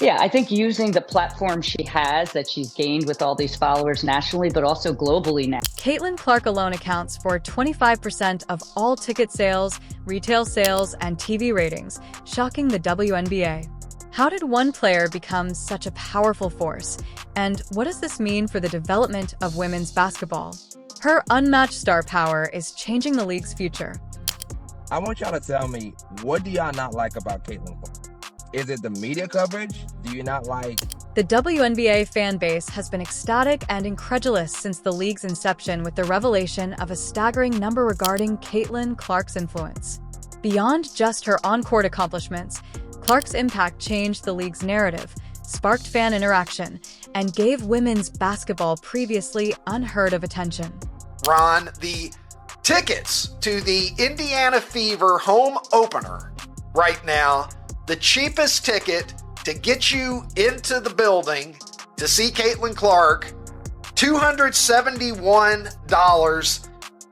Yeah, I think using the platform she has that she's gained with all these followers nationally, but also globally now. Caitlin Clark alone accounts for 25% of all ticket sales, retail sales, and TV ratings, shocking the WNBA. How did one player become such a powerful force? And what does this mean for the development of women's basketball? Her unmatched star power is changing the league's future. I want y'all to tell me, what do y'all not like about Caitlin Clark? Is it the media coverage? Do you not like... The WNBA fan base has been ecstatic and incredulous since the league's inception with the revelation of a staggering number regarding Caitlin Clark's influence. Beyond just her on-court accomplishments, Clark's impact changed the league's narrative, sparked fan interaction, and gave women's basketball previously unheard of attention. Ron, the tickets to the Indiana Fever home opener right now, the cheapest ticket to get you into the building to see Caitlin Clark, $271.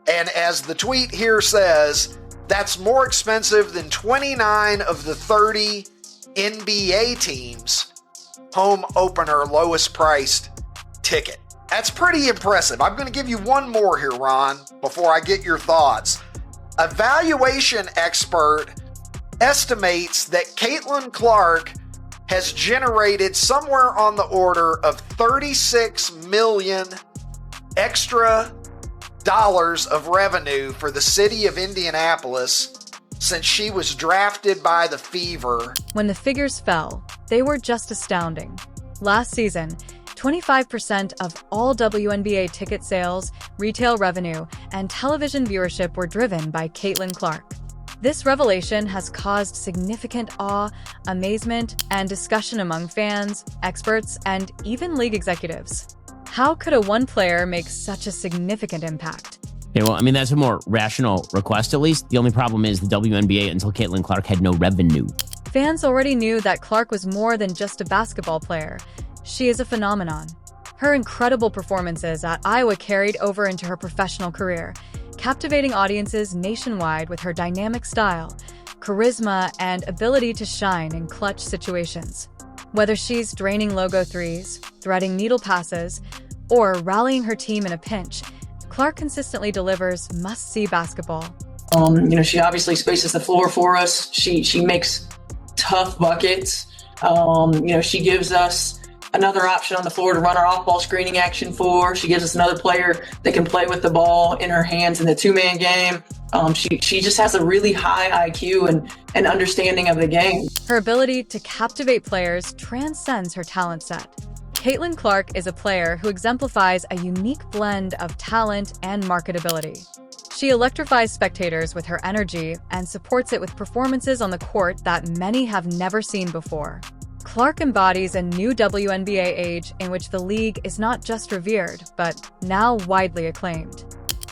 And as the tweet here says, that's more expensive than 29 of the 30 NBA teams' home opener lowest priced ticket. That's pretty impressive. I'm going to give you one more here, Ron, before I get your thoughts. A valuation expert estimates that Caitlin Clark has generated somewhere on the order of 36 million extra dollars of revenue for the city of Indianapolis since she was drafted by the Fever. When the figures fell, they were just astounding. Last season, 25% of all WNBA ticket sales, retail revenue, and television viewership were driven by Caitlin Clark. This revelation has caused significant awe, amazement, and discussion among fans, experts, and even league executives. How could a one player make such a significant impact? Yeah, well, I mean, that's a more rational request, at least. The only problem is the WNBA, until Caitlin Clark, had no revenue. Fans already knew that Clark was more than just a basketball player. She is a phenomenon. Her incredible performances at Iowa carried over into her professional career, captivating audiences nationwide with her dynamic style, charisma, and ability to shine in clutch situations. Whether she's draining logo threes, threading needle passes, or rallying her team in a pinch, Clark consistently delivers must-see basketball. She obviously spaces the floor for us. She makes tough buckets. She gives us another option on the floor to run our off-ball screening action for. She gives us another player that can play with the ball in her hands in the two-man game. She just has a really high IQ and understanding of the game. Her ability to captivate players transcends her talent set. Caitlin Clark is a player who exemplifies a unique blend of talent and marketability. She electrifies spectators with her energy and supports it with performances on the court that many have never seen before. Clark embodies a new WNBA age in which the league is not just revered, but now widely acclaimed.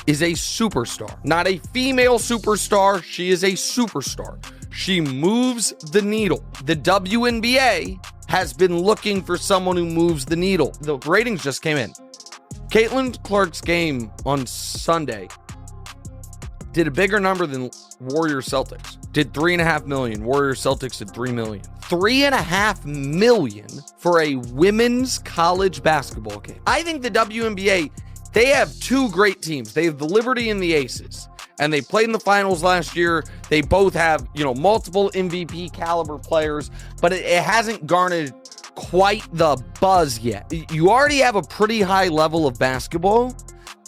Is a superstar. Not a female superstar, she is a superstar. She moves the needle. The WNBA has been looking for someone who moves the needle. The ratings just came in. Caitlin Clark's game on Sunday did a bigger number than Warriors Celtics. Did 3.5 million. Warriors Celtics did 3 million. 3.5 million for a women's college basketball game. I think the WNBA, they have two great teams. They have the Liberty and the Aces. And they played in the finals last year. They both have, multiple MVP caliber players, but it hasn't garnered quite the buzz yet. You already have a pretty high level of basketball,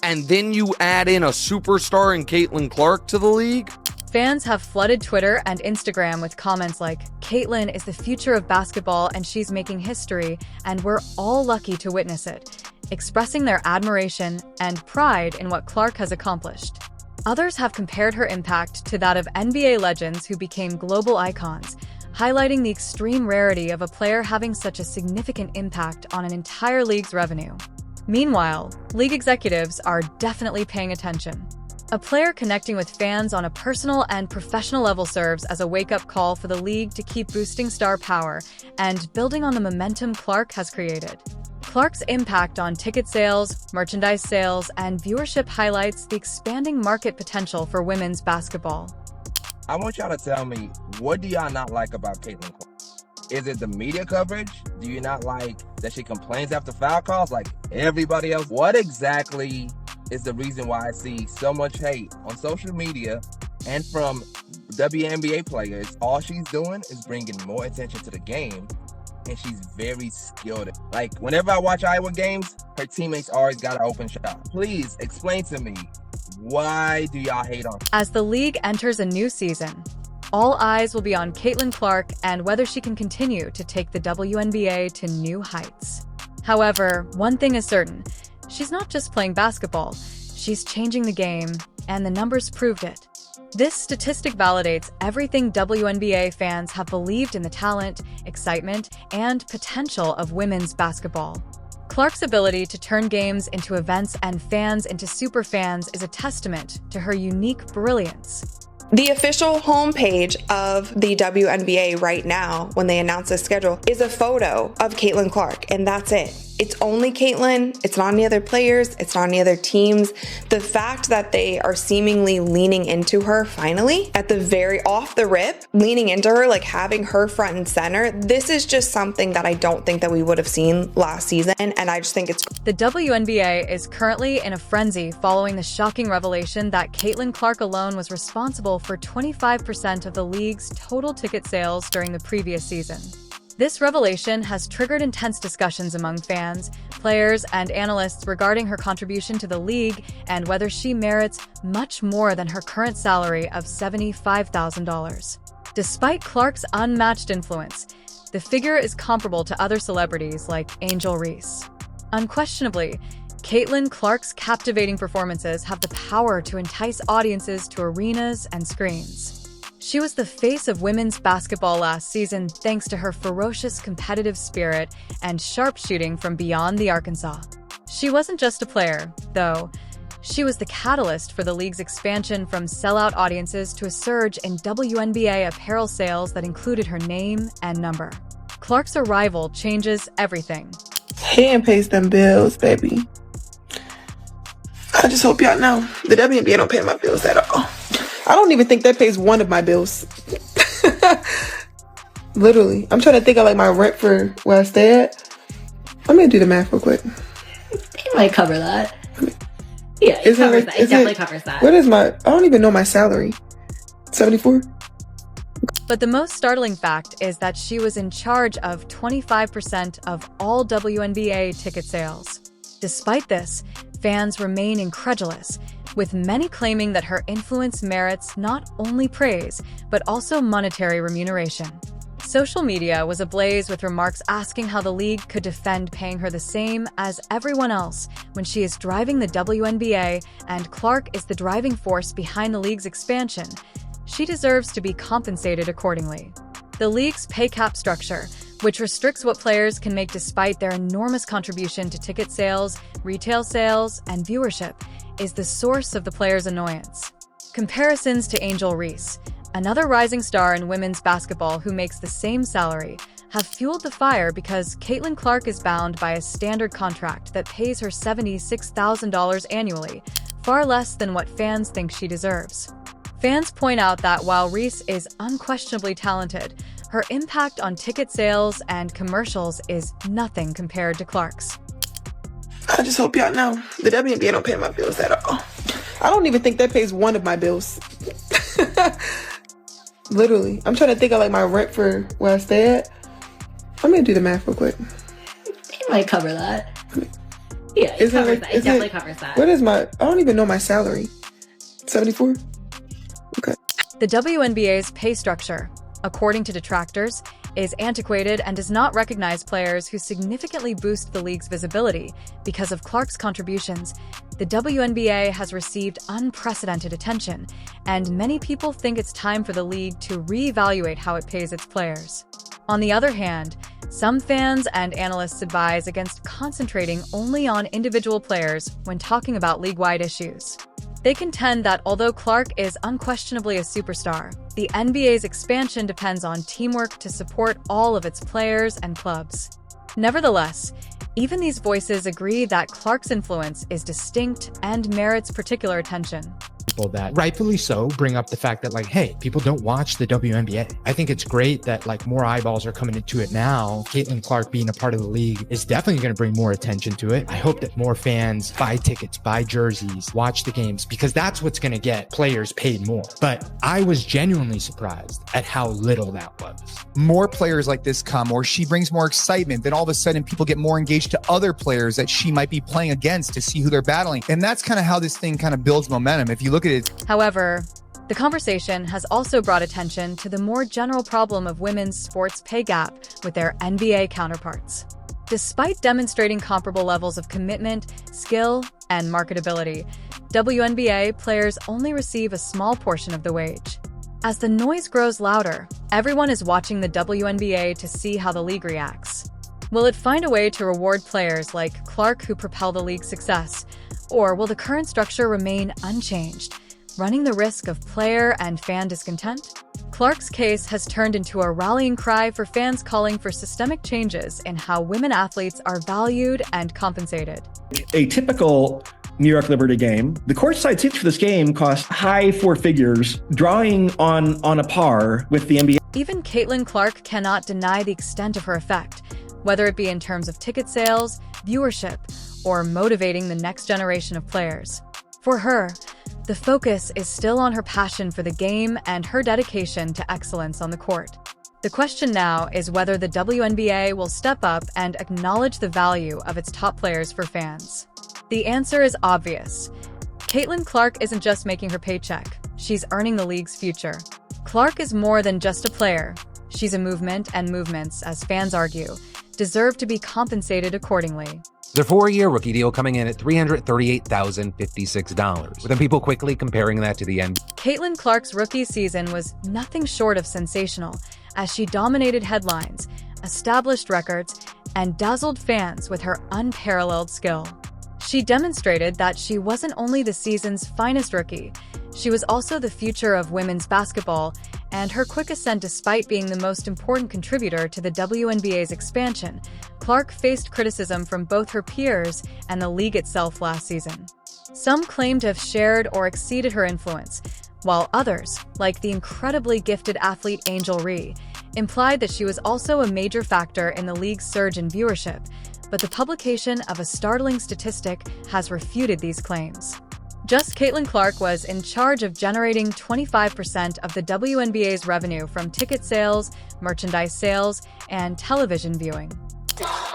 and then you add in a superstar in Caitlin Clark to the league. Fans have flooded Twitter and Instagram with comments like, "Caitlin is the future of basketball and she's making history, and we're all lucky to witness it," expressing their admiration and pride in what Clark has accomplished. Others have compared her impact to that of NBA legends who became global icons, highlighting the extreme rarity of a player having such a significant impact on an entire league's revenue. Meanwhile, league executives are definitely paying attention. A player connecting with fans on a personal and professional level serves as a wake-up call for the league to keep boosting star power and building on the momentum Clark has created. Clark's impact on ticket sales, merchandise sales, and viewership highlights the expanding market potential for women's basketball. I want y'all to tell me, what do y'all not like about Caitlin Clark? Is it the media coverage? Do you not like that she complains after foul calls like everybody else? What exactly is the reason why I see so much hate on social media and from WNBA players? All she's doing is bringing more attention to the game, and she's very skilled. Like, whenever I watch Iowa games, her teammates always got an open shot. Please explain to me, why do y'all hate on her? As the league enters a new season, all eyes will be on Caitlin Clark and whether she can continue to take the WNBA to new heights. However, one thing is certain, she's not just playing basketball, she's changing the game, and the numbers proved it. This statistic validates everything WNBA fans have believed in the talent, excitement, and potential of women's basketball. Clark's ability to turn games into events and fans into superfans is a testament to her unique brilliance. The official homepage of the WNBA right now, when they announce the schedule, is a photo of Caitlin Clark, and that's it. It's only Caitlin. It's not any other players. It's not any other teams. The fact that they are seemingly leaning into her finally, at the very off the rip, leaning into her, like having her front and center, this is just something that I don't think that we would have seen last season, and I just think it's... The WNBA is currently in a frenzy following the shocking revelation that Caitlin Clark alone was responsible for 25% of the league's total ticket sales during the previous season. This revelation has triggered intense discussions among fans, players, and analysts regarding her contribution to the league and whether she merits much more than her current salary of $75,000. Despite Clark's unmatched influence, the figure is comparable to other celebrities like Angel Reese. Unquestionably, Caitlin Clark's captivating performances have the power to entice audiences to arenas and screens. She was the face of women's basketball last season thanks to her ferocious competitive spirit and sharp shooting from beyond the Arkansas. She wasn't just a player, though. She was the catalyst for the league's expansion from sellout audiences to a surge in WNBA apparel sales that included her name and number. Clark's arrival changes everything. Pay and pays them bills, baby. I just hope y'all know the WNBA don't pay my bills at all. I don't even think that pays one of my bills. Literally. I'm trying to think of like my rent for where I stay at. I'm gonna do the math real quick. It might cover that. Yeah, it covers that. It definitely covers that. What is I don't even know my salary. 74? But the most startling fact is that she was in charge of 25% of all WNBA ticket sales. Despite this, fans remain incredulous, with many claiming that her influence merits not only praise, but also monetary remuneration. Social media was ablaze with remarks asking how the league could defend paying her the same as everyone else when she is driving the WNBA and Clark is the driving force behind the league's expansion. She deserves to be compensated accordingly. The league's pay cap structure, which restricts what players can make despite their enormous contribution to ticket sales, retail sales, and viewership, is the source of the players' annoyance. Comparisons to Angel Reese, another rising star in women's basketball who makes the same salary, have fueled the fire because Caitlin Clark is bound by a standard contract that pays her $76,000 annually, far less than what fans think she deserves. Fans point out that while Reese is unquestionably talented, her impact on ticket sales and commercials is nothing compared to Clark's. I just hope y'all know the WNBA don't pay my bills at all. I don't even think that pays one of my bills. Literally. I'm trying to think of like my rent for where I stay at. I'm gonna do the math real quick. It might cover that. Yeah, it covers that. It definitely covers that. What is I don't even know my salary. 74? Okay. The WNBA's pay structure, according to detractors, is antiquated and does not recognize players who significantly boost the league's visibility. Because of Clark's contributions, the WNBA has received unprecedented attention, and many people think it's time for the league to reevaluate how it pays its players. On the other hand, some fans and analysts advise against concentrating only on individual players when talking about league-wide issues. They contend that although Clark is unquestionably a superstar, the NBA's expansion depends on teamwork to support all of its players and clubs. Nevertheless, even these voices agree that Clark's influence is distinct and merits particular attention. people that rightfully so bring up the fact that, like, hey, people don't watch the WNBA. I think it's great that like more eyeballs are coming into it now. Caitlin Clark being a part of the league is definitely going to bring more attention to it. I hope that more fans buy tickets, buy jerseys, watch the games, because that's what's going to get players paid more. But I was genuinely surprised at how little that was. More players like this come, or she brings more excitement, then all of a sudden people get more engaged to other players that she might be playing against to see who they're battling. And that's kind of how this thing kind of builds momentum. If you look at it. However, the conversation has also brought attention to the more general problem of women's sports pay gap with their NBA counterparts. Despite demonstrating comparable levels of commitment, skill, and marketability, WNBA players only receive a small portion of the wage. As the noise grows louder, everyone is watching the WNBA to see how the league reacts. Will it find a way to reward players like Clark who propel the league's success, or will the current structure remain unchanged, running the risk of player and fan discontent? Clark's case has turned into a rallying cry for fans calling for systemic changes in how women athletes are valued and compensated. A typical New York Liberty game, the courtside seats for this game cost high four figures, drawing on a par with the NBA. Even Caitlin Clark cannot deny the extent of her effect, whether it be in terms of ticket sales, viewership, or motivating the next generation of players. For her, the focus is still on her passion for the game and her dedication to excellence on the court. The question now is whether the WNBA will step up and acknowledge the value of its top players for fans. The answer is obvious. Caitlin Clark isn't just making her paycheck, she's earning the league's future. Clark is more than just a player. She's a movement, and movements, as fans argue, deserve to be compensated accordingly. Their 4-year rookie deal coming in at $338,056, with then people quickly comparing that to the NBA. Caitlin Clark's rookie season was nothing short of sensational, as she dominated headlines, established records, and dazzled fans with her unparalleled skill. She demonstrated that she wasn't only the season's finest rookie, she was also the future of women's basketball, and her quick ascent despite being the most important contributor to the WNBA's expansion. Clark faced criticism from both her peers and the league itself last season. Some claim to have shared or exceeded her influence, while others, like the incredibly gifted athlete Angel Ree, implied that she was also a major factor in the league's surge in viewership, but the publication of a startling statistic has refuted these claims. Just Caitlin Clark was in charge of generating 25% of the WNBA's revenue from ticket sales, merchandise sales, and television viewing.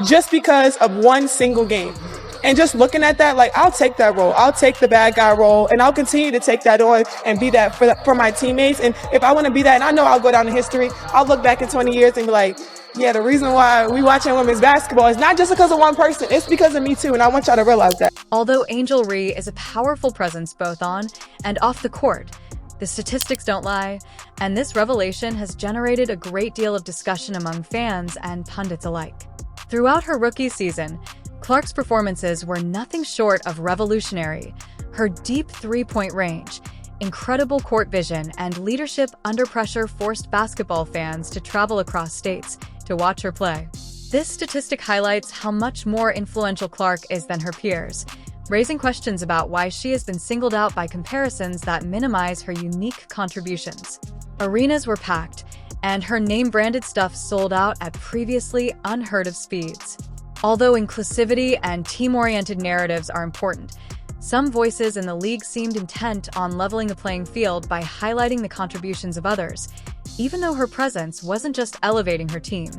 Just because of one single game. And just looking at that, like, I'll take that role. I'll take the bad guy role, and I'll continue to take that on and be that for my teammates. And if I want to be that, and I know I'll go down in history, I'll look back in 20 years and be like, yeah, the reason why we watching women's basketball is not just because of one person, it's because of me too, and I want y'all to realize that. Although Angel Ree is a powerful presence both on and off the court, the statistics don't lie, and this revelation has generated a great deal of discussion among fans and pundits alike. Throughout her rookie season, Clark's performances were nothing short of revolutionary. Her deep three-point range, incredible court vision, and leadership under pressure forced basketball fans to travel across states to watch her play. This statistic highlights how much more influential Clark is than her peers, raising questions about why she has been singled out by comparisons that minimize her unique contributions. Arenas were packed, and her name-branded stuff sold out at previously unheard-of speeds. Although inclusivity and team-oriented narratives are important, some voices in the league seemed intent on leveling the playing field by highlighting the contributions of others, even though her presence wasn't just elevating her team,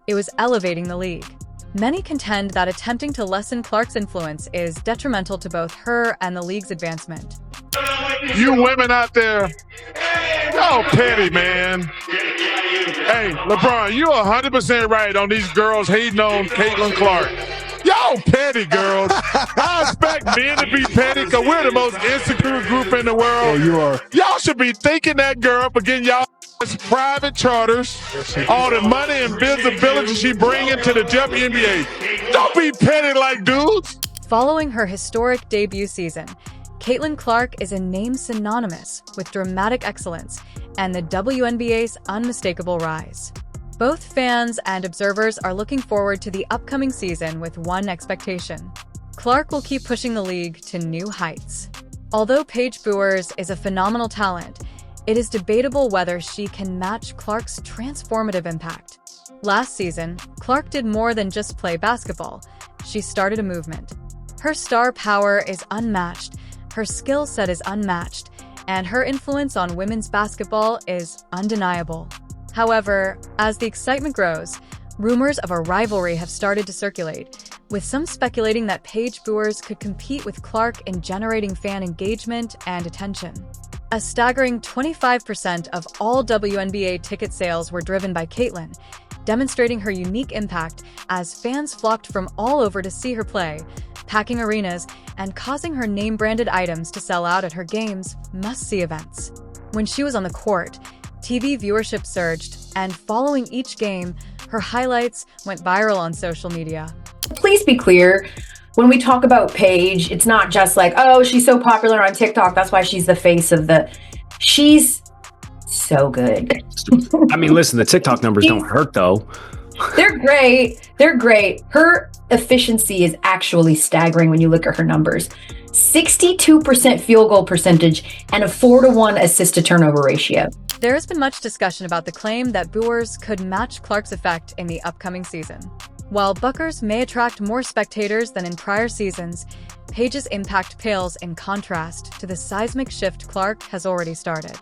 it was elevating the league. Many contend that attempting to lessen Clark's influence is detrimental to both her and the league's advancement. You women out there, y'all petty, man. Hey, LeBron, you're 100% right on these girls hating on Caitlin Clark. Y'all petty, girls. I expect men to be petty because we're the most insecure group in the world. Oh, you are. Y'all should be thanking that girl for getting y'all private charters, all the money and visibility she bringing to the WNBA. Don't be petty like dudes. Following her historic debut season, Caitlin Clark is a name synonymous with dramatic excellence and the WNBA's unmistakable rise. Both fans and observers are looking forward to the upcoming season with one expectation. Clark will keep pushing the league to new heights. Although Paige Bueckers is a phenomenal talent, it is debatable whether she can match Clark's transformative impact. Last season, Clark did more than just play basketball. She started a movement. Her star power is unmatched, her skill set is unmatched, and her influence on women's basketball is undeniable. However, as the excitement grows, rumors of a rivalry have started to circulate, with some speculating that Paige Bueckers could compete with Clark in generating fan engagement and attention. A staggering 25% of all WNBA ticket sales were driven by Caitlin, demonstrating her unique impact as fans flocked from all over to see her play, packing arenas and causing her name-branded items to sell out at her games' must-see events. When she was on the court, TV viewership surged, and following each game, her highlights went viral on social media. Please be clear, when we talk about Paige, it's not just like, oh, she's so popular on TikTok, that's why she's the face of the... She's so good. I mean, listen, the TikTok numbers don't hurt, though. They're great. They're great. Her efficiency is actually staggering when you look at her numbers. 62% field goal percentage and a 4-to-1 assist-to-turnover ratio. There has been much discussion about the claim that Bueckers could match Clark's effect in the upcoming season. While Bueckers may attract more spectators than in prior seasons, Paige's impact pales in contrast to the seismic shift Clark has already started.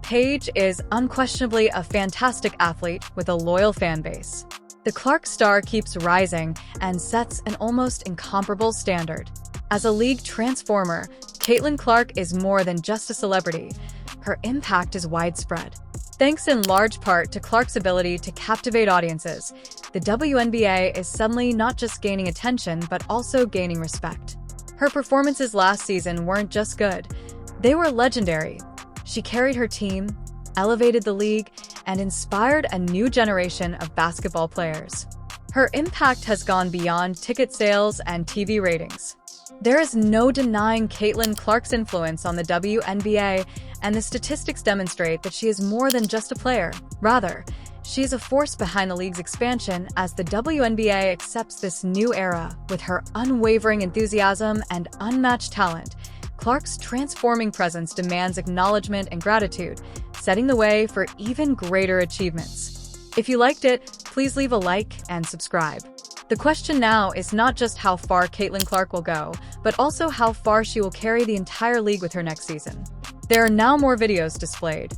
Paige is unquestionably a fantastic athlete with a loyal fan base. The Clark star keeps rising and sets an almost incomparable standard. As a league transformer, Caitlin Clark is more than just a celebrity. Her impact is widespread. Thanks in large part to Clark's ability to captivate audiences, the WNBA is suddenly not just gaining attention, but also gaining respect. Her performances last season weren't just good, they were legendary. She carried her team, elevated the league, and inspired a new generation of basketball players. Her impact has gone beyond ticket sales and TV ratings. There is no denying Caitlin Clark's influence on the WNBA, and the statistics demonstrate that she is more than just a player. Rather, she is a force behind the league's expansion as the WNBA accepts this new era. With her unwavering enthusiasm and unmatched talent, Clark's transforming presence demands acknowledgement and gratitude, setting the way for even greater achievements. If you liked it, please leave a like and subscribe. The question now is not just how far Caitlin Clark will go, but also how far she will carry the entire league with her next season. There are now more videos displayed.